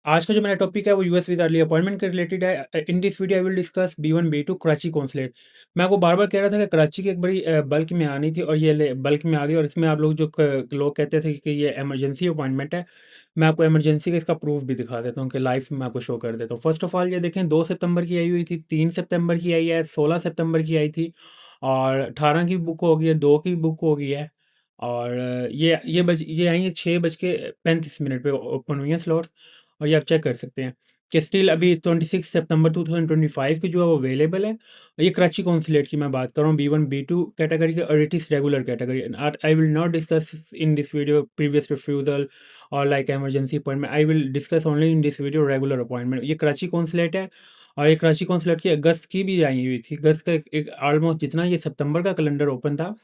आज का जो मेरा टॉपिक है वो यूएस वीज़ा अर्ली अपॉइंटमेंट के रिलेटेड है। इन this video I will discuss B1 B2 Karachi consulate. मैं आपको बार-बार कह रहा था कि कराची की एक बड़ी बल्क में आनी थी और ये बल्क में आ गई और इसमें आप लोग जो लोग कहते थे कि ये इमरजेंसी अपॉइंटमेंट है, मैं आपको इमरजेंसी का इसका प्रूफ भी दिखा देता हूँ कि लाइव में आपको शो कर देता हूँ। फर्स्ट ऑफ ऑल ये देखें, 2 सितंबर की आई हुई थी, 3 सितंबर की आई है, 16 सितंबर की आई थी और 18 की बुक हो गई है, 2 की बुक हो गई है और ये आई है 6 बज के 35 मिनट पे ओपन हुई है स्लॉट्स। और ये आप चेक कर सकते हैं कि स्टिल अभी 26 सितंबर 2025 की जो है वो अवेलेबल है। और ये कराची कॉन्सुलेट की मैं बात कर रहा हूँ, B1 B2 कैटेगरी की और it is regular category. I will not discuss in this video previous refusal और like emergency appointment. I will discuss only in this video regular appointment. ये कराची कॉन्सुलेट है और ये कराची कॉन्सुलेट की अगस्त की भी आई हुई थी। अगस्त का एक ऑलमोस्ट जितना ये सितंबर का कैलेंडर ओपन था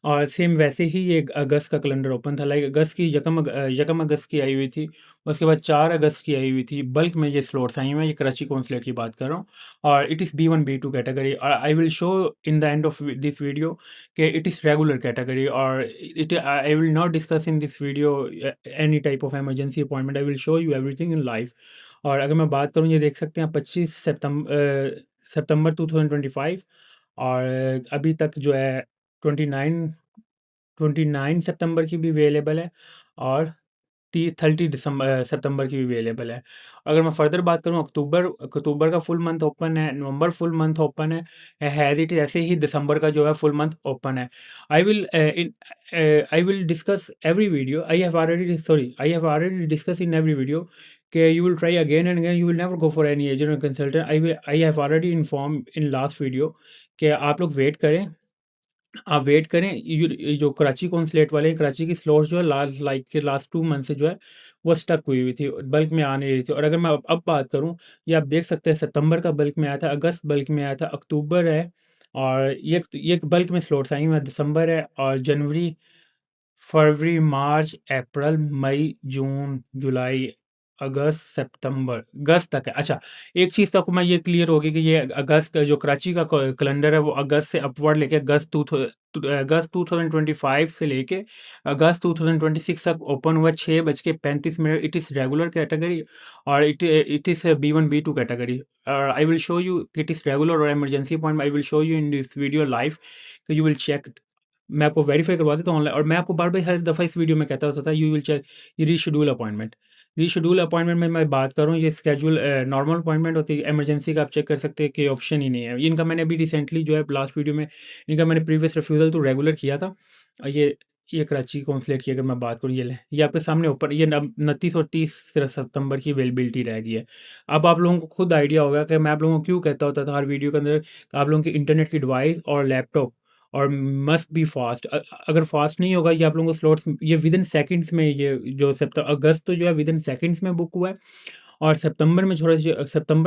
और सेम वैसे ही ये अगस्त का कैलेंडर ओपन था। लाइक अगस्त की यकम अगस्त की आई हुई थी, उसके बाद 4 अगस्त की आई हुई थी। बल्क में ये स्लॉट्स आई हुई हैं। ये कराची कॉन्सुलेट की बात कर रहा हूँ और इट इज़ B1 B2 कैटेगरी और I will show in the end of this video कि इट इज़ रेगुलर कैटेगरी और it I will not discuss in this video any type of emergency appointment. I will show you everything in live. और अगर मैं बात करूँ, ये देख सकते हैं 25 सितंबर 2025 और अभी तक जो है 29 29 सितंबर की भी अवेलेबल है और 30 सितंबर की भी अवेलेबल है। अगर मैं फर्दर बात करूँ, अक्टूबर अक्टूबर का फुल मंथ ओपन है, नवंबर फुल मंथ ओपन है, हैज़ इट ऐसे ही दिसंबर का जो है फुल मंथ ओपन है। I will discuss every video. I have already discuss in every video कि you will try again and again, you will never go for any agent और consultant. I have already inform in last video कि आप लोग wait करें, आप wait करें। ये जो कराची कॉन्सुलेट वाले हैं, कराची की स्लॉट्स जो है लास्ट 2 मंथ से जो है वो स्टक हुई हुई थी, बल्क में आ नहीं रही थी। और अगर मैं अब बात करूं, ये आप देख सकते हैं सितंबर का बल्क में आया था, अगस्त बल्क में आया था, अक्टूबर है और ये बल्क में स्लॉट्स आई हुई हैं, दिसंबर है और जनवरी, फरवरी, मार्च, अप्रैल, मई, जून, जुलाई, अगस्त, सितंबर, अगस्त तक है। अच्छा, एक चीज़ तक मैं ये क्लियर होगी कि ये अगस्त का जो कराची का कैलेंडर है वो अगस्त से अपवर्ड लेके अगस्त 2025 से लेके अगस्त 2026 तक ओपन हुआ, 6:35 इट इज़ रेगुलर कैटेगरी और इट इज़ B1 B2 कैटेगरी। और I will show you it is regular और emergency point. I will show you in this video live, you will check. मैं आपको वेरीफाई करवा देता हूँ ऑनलाइन। और मैं आपको बार-बार हर दफ़ा इस वीडियो में कहता होता था, यू विल चेक ये रीशेड्यूल अपॉइंटमेंट। रीशेड्यूल अपॉइंटमेंट में मैं बात कर रहा हूँ, ये स्केड्यूल नॉर्मल अपॉइंटमेंट होती है, इमरजेंसी का आप चेक कर सकते हैं कि ऑप्शन ही नहीं है। इनका मैंने अभी रिसेंटली जो है लास्ट वीडियो में इनका मैंने प्रीवियस रिफ्यूज़ल तो रेगुलर किया था। ये कराची कॉन्सुलेट की अगर मैं बात करूँ, ये आपके सामने ऊपर ये 29 और 30 सितंबर की अवेलेबिलिटी रह गई है। अब आप लोगों को खुद आइडिया होगा कि मैं आप लोगों को क्यों कहता होता था हर वीडियो के अंदर, आप लोगों की इंटरनेट की डिवाइस और लैपटॉप और मस्ट बी फास्ट। अगर फास्ट नहीं होगा, ये आप लोगों को स्लॉट्स ये विद इन सेकंड्स में, ये जो अगस्त तो जो है विद इन सेकंड्स में बुक हुआ है और सितंबर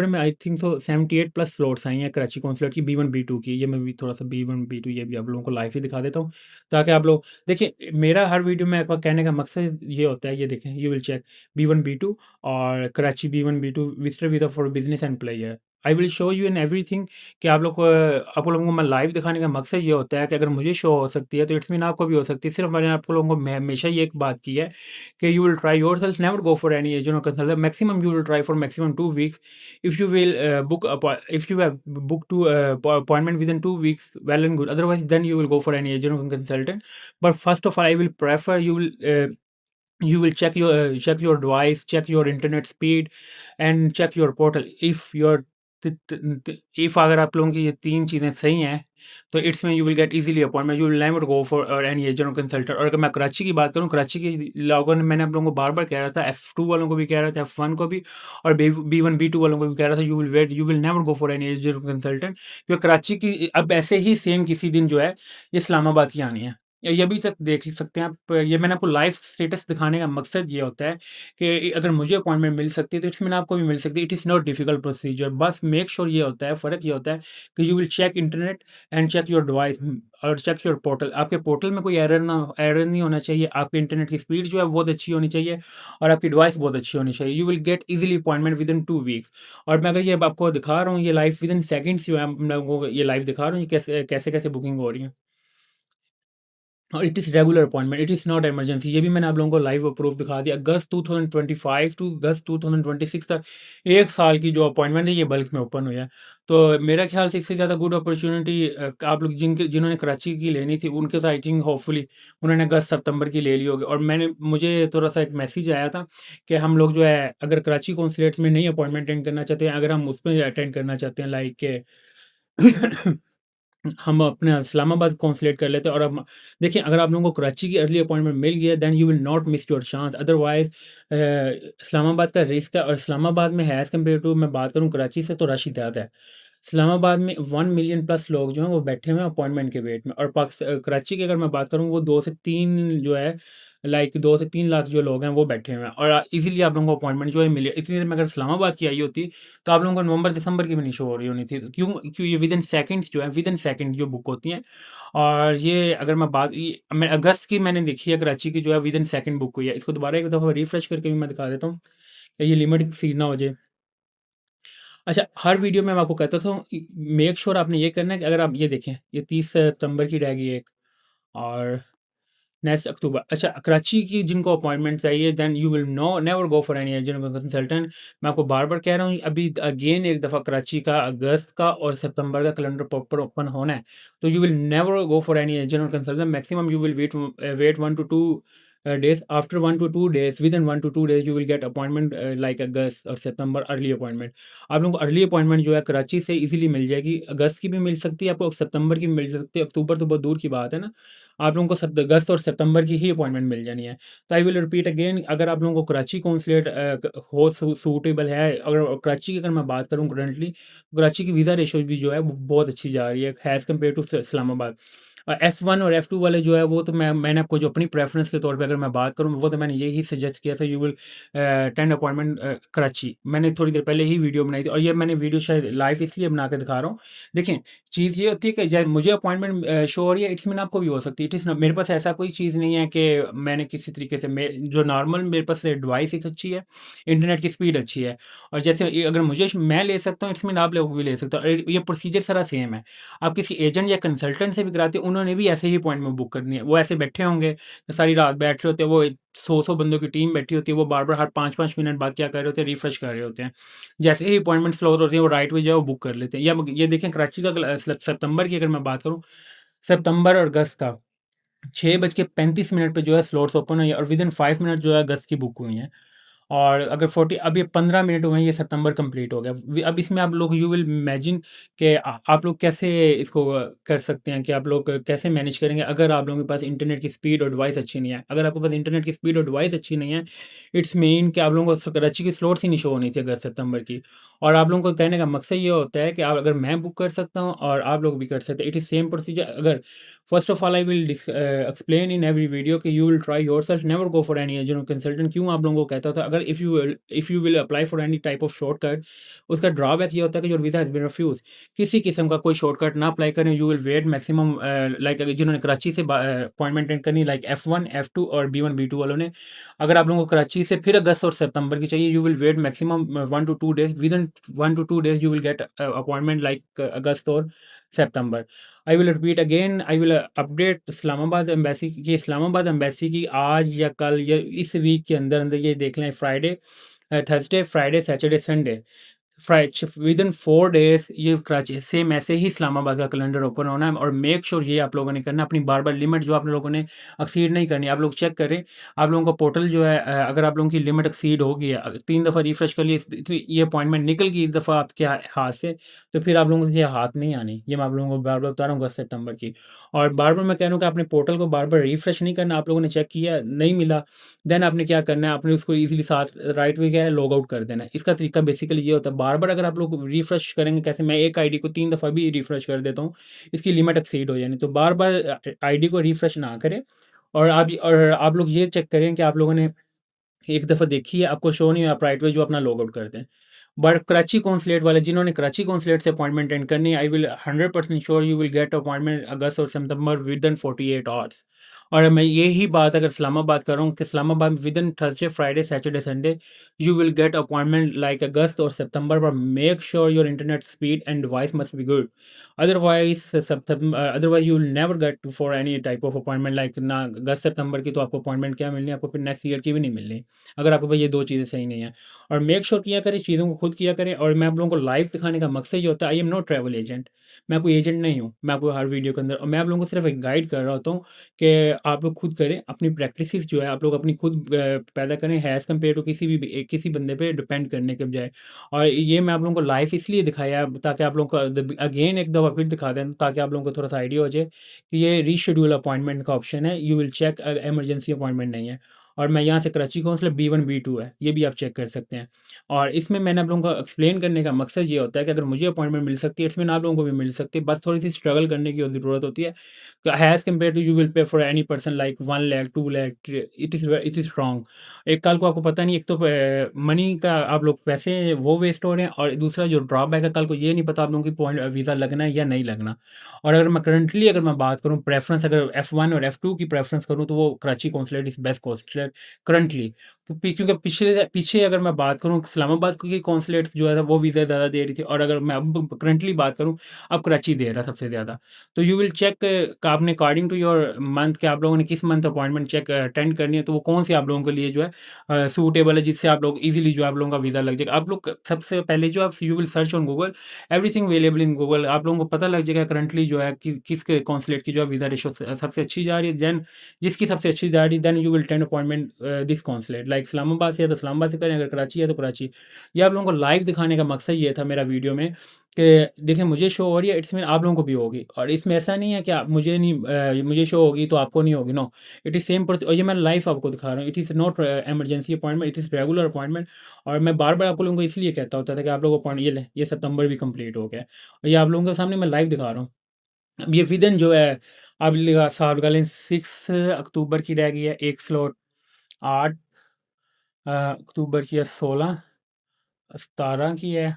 में I think so 78 plus slots आई हैं कराची कॉन्सुलेट की B1 B2 की। ये मैं भी थोड़ा सा B1 B2 ये भी आप लोगों को लाइव ही दिखा देता हूँ ताकि आप लोग देखिए। मेरा हर वीडियो में एक बार कहने का मकसद ये होता है, ये देखें, you will check B1 B2 और Karachi B1 B2 visitor visa for business and player. I will show you in everything कि आप लोगों को मैं लाइव दिखाने का मकसद ये होता है कि अगर मुझे शो हो सकती है तो इट्स मीन आपको भी हो सकती है। सिर्फ मैंने आप लोगों को मैं हमेशा ये एक बात की है कि you will try yourself, never go for any agent or consultant. Maximum you will try for maximum 2 weeks. If you will if you have booked to appointment within 2 weeks, well and good. Otherwise, then you will go for any agent or consultant. But first of all, I will prefer you will check your device, check your internet speed, and check your portal. If अगर आप लोगों की ये 3 चीज़ें सही हैं, तो it's mean you will gate easily appointment, you will never go for any agent और कंसल्टेंट। और अगर मैं कराची की बात करूँ, कराची के लोगों ने, मैंने आप लोगों को बार-बार कह रहा था, F2 वालों को भी कह रहा था, F1 को भी और B1 B2 वालों को भी कह रहा था, you will never go for any agent और कंसल्टेंट, क्योंकि कराची की अब ऐसे ही सेम किसी दिन जो है ये इस्लामाबाद की आनी है। ये अभी तक देख ही सकते हैं आप। ये मैंने आपको लाइव स्टेटस दिखाने का मकसद ये होता है कि अगर मुझे अपॉइंटमेंट मिल सकती है तो इट्स मीन आपको भी मिल सकती है। It is not difficult procedure. बस मेक श्योर ये होता है, फ़र्क ये होता है कि you will check internet and check your device और चेक योर पोर्टल। आपके पोर्टल में कोई एरर नहीं होना चाहिए। आपके इंटरनेट की स्पीड जो है बहुत अच्छी होनी चाहिए और आपकी डिवाइस बहुत अच्छी होनी चाहिए। You will gate easily appointment with in 2 weeks. और मैं अगर ये अब आपको दिखा रहा हूँ, ये लाइव विद इन सेकेंड्स जो है, मैं आपको ये लाइव दिखा रहा हूँ, ये कैसे कैसे कैसे बुकिंग हो रही है। और it is regular appointment, it is not emergency. ये भी मैंने आप लोगों को लाइव प्रूफ दिखा दिया। अगस्त 2025 टू अगस्त 2026 तक 1 साल की जो अपॉइंटमेंट है ये बल्क में ओपन हुई है। तो मेरा ख्याल से इससे ज़्यादा गुड अपॉर्चुनिटी आप लोग जिन्होंने कराची की लेनी थी उनके साथ आई थिंक होपफुली उन्होंने अगस्त सितंबर की ले ली होगी। और मुझे थोड़ा-सा एक मैसेज आया था कि हम लोग जो है अगर कराची कॉन्सुलेट में नहीं अपॉइंटमेंट अटेंड करना चाहते हैं, अगर हम उसमें अटेंड करना चाहते हैं लाइक के हम अपने इस्लामाबाद कॉन्सुलेट कर लेते हैं। और अब देखिए अगर आप लोगों को कराची की अर्ली अपॉइंटमेंट मिल गया then you will not miss your chance. Otherwise Islamabad का रिस्क है, और इस्लामाबाद में है एज़ कम्पेयर टू मैं बात करूँ कराची से तो रश ही ज़्यादा है। इस्लामाबाद में 1 मिलियन प्लस लोग जो हैं वो बैठे हुए हैं अपॉइंटमेंट के वेट में। और कराची की अगर मैं बात करूँ वो 2 से 3 जो है लाइक 2 से 3 लाख जो लोग हैं वो बैठे हुए हैं, और इजीली आप लोगों को अपॉइंटमेंट जो है मिली। इसलिए मैं अगर इस्लामाबाद की आई होती तो आप लोगों को नवंबर दिसंबर की भी नहीं शो हो रही होनी थी। क्यों ये विद इन सेकंड्स जो है विद इन सेकंड जो बुक होती हैं। और ये अगर मैं अगस्त की मैंने देखी है कराची की जो है विद इन सेकंड बुक हुई है। इसको दोबारा एक दफ़ा रिफ्रेश करके भी मैं दिखा देता हूँ कि ये लिमिट एक्सीड ना हो जाए। अच्छा, हर वीडियो में मैं आपको कहता था मेक श्योर आपने ये करना है कि अगर आप ये देखें, ये 30 सितंबर की रह गई एक, और नेक्स्ट अक्टूबर। अच्छा, कराची की जिनको अपॉइंटमेंट चाहिए then you will no never go for any agent consultant. मैं आपको बार-बार कह रहा हूँ अभी अगेन एक दफ़ा कराची का अगस्त का और सितंबर का कैलेंडर प्रॉपर ओपन होना है। तो you will never go for any agent और consultant. Maximum you will wait 1 to 2 days. After 1 to 2 days, within 1 to 2 days you will get appointment like अगस्त और सितंबर अर्ली अपॉइंटमेंट। आप लोगों को अर्ली अपॉइंटमेंट जो है कराची से इजीली मिल जाएगी। अगस्त की भी मिल सकती है आपको, सितंबर की भी मिल सकती है, अक्टूबर तो बहुत दूर की बात है ना। आप लोगों को अगस्त और सितंबर की ही अपॉइंटमेंट मिल जानी है। तो आई विल रिपीट अगेन, अगर आप लोगों को कराची कॉन्सुलेट हो सूटेबल है, अगर कराची की अगर मैं बात करूँ करंटली, कराची की वीज़ा रेशो भी जो है वो बहुत अच्छी जा रही है as compare to Islamabad. F1 और F2 वाले जो है वो तो मैंने आपको जो अपनी प्रेफ़रेंस के तौर पे अगर मैं बात करूँ वो तो मैंने यही सजेस्ट किया था, you will attend appointment Karachi. मैंने थोड़ी देर पहले ही वीडियो बनाई थी, और ये मैंने वीडियो शायद लाइव इसलिए बना के दिखा रहा हूँ। देखें, चीज़ ये होती है कि जब मुझे अपॉइंटमेंट शो हो रही है, इट्स मीन आपको भी हो सकती है। इट इज़ मेरे पास ऐसा कोई चीज़ नहीं है कि मैंने किसी तरीके से जो नॉर्मल मेरे पास डिवाइस एक अच्छी है, इंटरनेट की स्पीड अच्छी है, और जैसे अगर मैं ले सकता हूँ, इट्स मीन आप लोग भी ले सकते हो। और ये प्रोसीजर सारा सेम है। आप किसी एजेंट या कंसल्टेंट से भी कराते हो, उन्होंने भी ऐसे ही अपॉइंटमेंट बुक करनी है। वो ऐसे बैठे होंगे, सारी रात बैठ रहे होते हैं, वो 100-100 बंदों की टीम बैठी होती है, वो बार-बार हर 5-5 मिनट बाद क्या कर रहे होते हैं, रिफ्रेश कर रहे होते हैं। जैसे ही अपॉइंटमेंट स्लॉट होती है, वो राइट वे जो है वो बुक कर लेते हैं। या ये देखें कराची का सितंबर की अगर मैं बात करूँ, सितंबर और अगस्त का 6:35 पे जो है स्लॉट्स ओपन हुई है, और विदिन 5 मिनट जो है अगस्त की बुक हुई हैं। और अगर 40 अब ये 15 मिनट हुए हैं, ये सितंबर कंप्लीट हो गया। अब इसमें आप लोग यू विल इमेजिन कि आप लोग कैसे इसको कर सकते हैं कि आप लोग कैसे मैनेज करेंगे अगर आप लोगों के पास इंटरनेट की स्पीड और डिवाइस अच्छी नहीं है। अगर आपके पास इंटरनेट की स्पीड और डिवाइस अच्छी नहीं है, इट्स मीन कि आप लोगों को कराची की स्लॉट्स ही नहीं शो होनी थी अगस्त सितंबर की। और आप लोगों को कहने का मकसद ये होता है कि आप अगर मैं बुक कर सकता हूँ और आप लोग भी कर सकते हैं, इट इज़ सेम प्रोसीजर। अगर first of all I will explain in every video कि you will try yourself, never go for any agent consultant. क्यों आप लोगों को कहता था, अगर if you will apply for any type of shortcut, उसका ड्रॉबैक ये होता है कि your visa has been refuse. किसी किस्म का कोई शॉर्टकट ना अप्लाई करें, you will wait maximum like जिन्होंने कराची से अपॉइंटमेंट अटेंड करनी, लाइक F1 F2 और B1 B2 वालों ने, अगर आप लोगों को कराची से फिर अगस्त और सितंबर की चाहिए, you will wait maximum 1 to 2 days. Within 1 to 2 days you will get appointment like अगस्त और सितंबर। I will repeat again, I will update Islamabad embassy की। इस्लामाबाद एम्बेसी की आज या कल या इस वीक के अंदर अंदर ये देख लें, Friday Thursday Friday Saturday Sunday with in 4 days ये कराची सेम ऐसे ही इस्लामाबाद का कैलेंडर ओपन होना है। और मेक श्योर ये आप लोगों ने करना, अपनी बार बार लिमिट जो आप लोगों ने एक्सीड नहीं करनी। आप लोग चेक करें, आप लोगों का पोर्टल जो है अगर आप लोगों की लिमिट एक्सीड हो गई है, 3 दफ़ा रिफ्रेश कर लिए, ये अपॉइंटमेंट निकल गई इस दफ़ा आपके हाथ से, तो फिर आप लोगों से ये हाथ नहीं आनी। ये मैं आप लोगों को बार बार बता रहा हूँ अगस्त सितंबर की। और बार बार मैं कह रहा हूँ कि आपने पोर्टल को बार बार रिफ्रेश नहीं करना। आप लोगों ने चेक किया नहीं मिला, देन आपने क्या करना है, आपने उसको इजीली साथ राइट वे क्या है लॉग आउट कर देना है। इसका तरीका बेसिकली ये होता है, बार बार अगर आप लोग रिफ्रेश करेंगे, कैसे मैं एक आईडी को 3 दफ़ा भी रिफ्रेश कर देता हूँ, इसकी लिमिट एक्सीड हो जानी। तो बार बार आईडी को रिफ्रेश ना करें। और आप लोग ये चेक करें कि आप लोगों ने एक दफ़ा देखी है, आपको शो नहीं हुआ, आप राइट वे जो अपना लॉग आउट कर दें। बट कराची कॉन्सुलेट वाले जिन्होंने कराची कॉन्सुलेट से अपॉइंटमेंट अटेंड करनी है, I will 100% sure you will get appointment अगस्त और सितंबर विद इन 48 आवर्स। और मैं यही बात अगर इस्लामाबाद कर रहा हूँ कि इस्लामाबाद में within Thursday, Friday, Saturday, Sunday you will get appointment like अगस्त और सितंबर, but make sure your internet speed and device must be good. Otherwise, otherwise you will never get for any type of appointment like ना अगस्त सितंबर की तो आपको appointment क्या मिलनी है, आपको फिर नेक्स्ट ईयर की भी नहीं मिलनी अगर आपके पास ये दो चीज़ें सही नहीं है। और मेक श्योर किया करें, चीज़ों को खुद किया करें। और मैं आप लोगों को लाइव दिखाने का मकसद ये होता है, I am not travel agent, मैं कोई एजेंट नहीं हूँ, मैं आपको हर वीडियो के अंदर, और मैं आप लोगों को सिर्फ एक गाइड कर रहा होता हूँ कि आप लोग खुद करें, अपनी प्रैक्टिसेस जो है आप लोग अपनी खुद पैदा करें एज़ कम्पेयर टू किसी बंदे पे डिपेंड करने के बजाय। और ये मैं आप लोगों को लाइव इसलिए दिखाया है ताकि आप लोगों को अगेन एक दफ़ा फिर दिखा दें, ताकि आप लोगों को थोड़ा सा आइडिया हो जाए कि ये रीशेड्यूल अपॉइंटमेंट का ऑप्शन है, you will check emergency appointment नहीं है। और मैं यहाँ से कराची काउंसिलर B1 B2 है, ये भी आप चेक कर सकते हैं। और इसमें मैंने आप लोगों को एक्सप्लेन करने का मकसद ये होता है कि अगर मुझे अपॉइंटमेंट मिल सकती है, इट्स मीन आप लोगों को भी मिल सकती है, बस थोड़ी सी स्ट्रगल करने की ज़रूरत होती है। As compare to you will pay for any person like 1 lakh 2 lakh, it is wrong. एक कल को आपको पता नहीं, एक तो मनी का आप लोग पैसे वो वेस्ट हो रहे हैं, और दूसरा जो ड्रॉबैक है, कल को ये नहीं पता आप लोगों की पॉइंट वीज़ा लगना है या नहीं लगना। और अगर मैं बात करूँ प्रेफ़रेंस, अगर F1 और F2 की प्रेफ़रेंस करूँ तो वो Karachi consulate is best consulate currently. क्योंकि पीछे अगर मैं बात करूँ इस्लामाबाद की कॉन्सुलेट्स जो है वो वीज़ा ज़्यादा दे रही थी, और अगर मैं अब करंटली बात करूँ, अब कराची दे रहा है सबसे ज़्यादा। तो यू विल चेक आपने अकॉर्डिंग टू योर मंथ कि आप लोगों ने किस मंथ अपॉइंटमेंट चेक अटेंड करनी है, तो वो कौन सी आप लोगों के लिए जो है सूटेबल है, जिससे आप लोग इजीली जो है आप लोगों का वीज़ा लग जाएगा। आप लोग सबसे पहले जो आप you will search on Google, everything available in Google, आप लोगों को पता लग जाएगा करंटली जो है कि किसके कॉन्सुलेट की जो है वीज़ा रेशो सबसे अच्छी जा रही है। देन जिसकी सबसे अच्छी जा रही है, then you will tend appointment this consulate like Islamabad से है तो इस्लामाबाद से करें, अगर कराची है तो कराची। ये आप लोगों को लाइव दिखाने का मकसद ये था मेरा वीडियो में कि देखिए मुझे शो हो रही है, इट्स मीन आप लोगों को भी होगी। और इसमें ऐसा नहीं है कि आप मुझे शो होगी तो आपको नहीं होगी, नो, इट इज़ सेम और ये मैं लाइव आपको दिखा रहा हूँ। It is not emergency appointment, it is regular appointment. और मैं बार बार आप लोगों को इसलिए कहता होता था कि आप लोगों को अपॉइंट ये लें, ये सितंबर भी कंप्लीट हो गया है, और ये आप लोगों के सामने मैं लाइव दिखा रहा हूँ। अब ये विदिन जो है, अब साहब गालें 6 अक्टूबर की रह गई है एक स्लॉट, 8 अक्टूबर की है, 16 17 की है।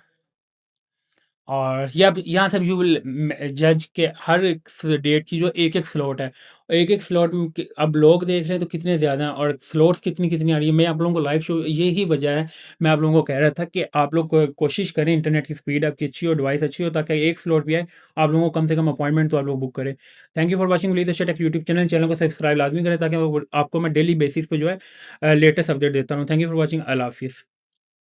और ये अब यहाँ से यू विल जज के हर एक डेट की जो एक-एक स्लॉट है, एक-एक स्लॉट में अब लोग देख रहे हैं तो कितने ज़्यादा हैं और स्लॉट्स कितनी-कितनी आ रही है। मैं आप लोगों को लाइव शो, यही वजह है, मैं आप लोगों को कह रहा था कि आप लोग कोशिश करें इंटरनेट की स्पीड आपकी अच्छी हो, डिवाइस अच्छी हो, ताकि एक स्लॉट भी आए, आप लोगों को कम से कम अपॉइंटमेंट तो आप लोग बुक करें। Thank you for watching Vineet take YouTube channel को सब्सक्राइब लाज़मी करें, ताकि आपको मैं डेली बेसिस पे जो है लेटेस्ट अपडेट देता रहूँ। Thank you for watching. अल्लाह हाफ़िज़।